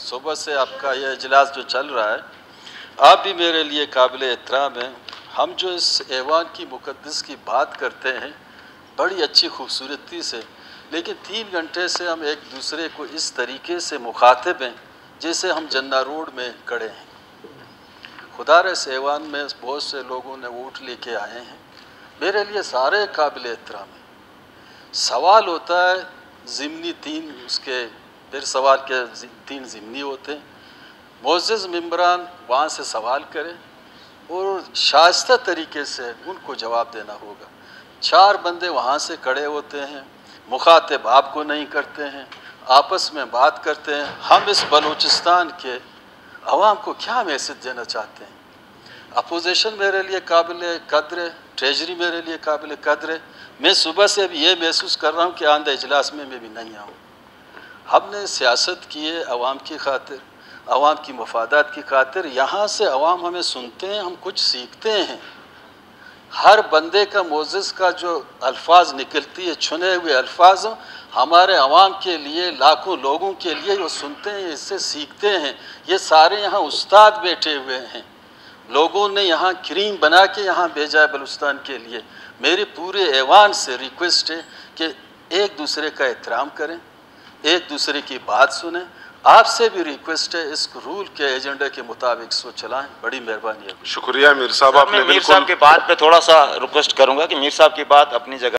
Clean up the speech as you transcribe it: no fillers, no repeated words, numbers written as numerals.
सुबह से आपका यह इजलास जो चल रहा है, आप भी मेरे लिए काबिल एहतराम हैं। हम जो इस ऐवान की मुक़द्दस की बात करते हैं बड़ी अच्छी खूबसूरती से, लेकिन 3 घंटे से हम एक दूसरे को इस तरीके से मुखातिब हैं जैसे हम जन्ना रोड में खड़े हैं। खुदा इस ऐवान में बहुत से लोगों ने वोट लेके आए हैं, मेरे लिए सारे काबिल एहतराम हैं। सवाल होता है ज़िमनी 3, उसके फिर सवाल के 3 ज़िमनी होते हैं। मोअज़्ज़ज़ मेंबरान वहाँ से सवाल करें और शाइस्ता तरीके से उनको जवाब देना होगा। 4 बंदे वहाँ से खड़े होते हैं, मुखातिब आपको नहीं करते हैं, आपस में बात करते हैं। हम इस बलूचिस्तान के अवाम को क्या मैसेज देना चाहते हैं? अपोजिशन मेरे लिए काबिल कद्र है, ट्रेजरी मेरे लिए काबिल कद्र है। मैं सुबह से अभी ये महसूस कर रहा हूँ कि आंदा इजलास में मैं भी नहीं आऊँ। हमने सियासत की है अवाम की खातिर, अवाम की मफादात की खातिर। यहाँ से अवाम हमें सुनते हैं, हम कुछ सीखते हैं। हर बंदे का मोअज़्ज़ज़ का जो अल्फाज निकलती है, चुने हुए अल्फाज हमारे अवाम के लिए, लाखों लोगों के लिए वो सुनते हैं, इससे सीखते हैं। ये सारे यहाँ उस्ताद बैठे हुए हैं, लोगों ने यहाँ क्रीम बना के यहाँ भेजा है बलूचिस्तान के लिए। मेरी पूरे ऐवान से रिक्वेस्ट है कि एक दूसरे का एहतराम करें, एक दूसरे की बात सुनें। आपसे भी रिक्वेस्ट है इस रूल के एजेंडे के मुताबिक सो चलाएं। बड़ी मेहरबानी है। शुक्रिया मीर साहब, आपने मीर साहब की बात पे थोड़ा सा रिक्वेस्ट करूंगा कि मीर साहब की बात अपनी जगह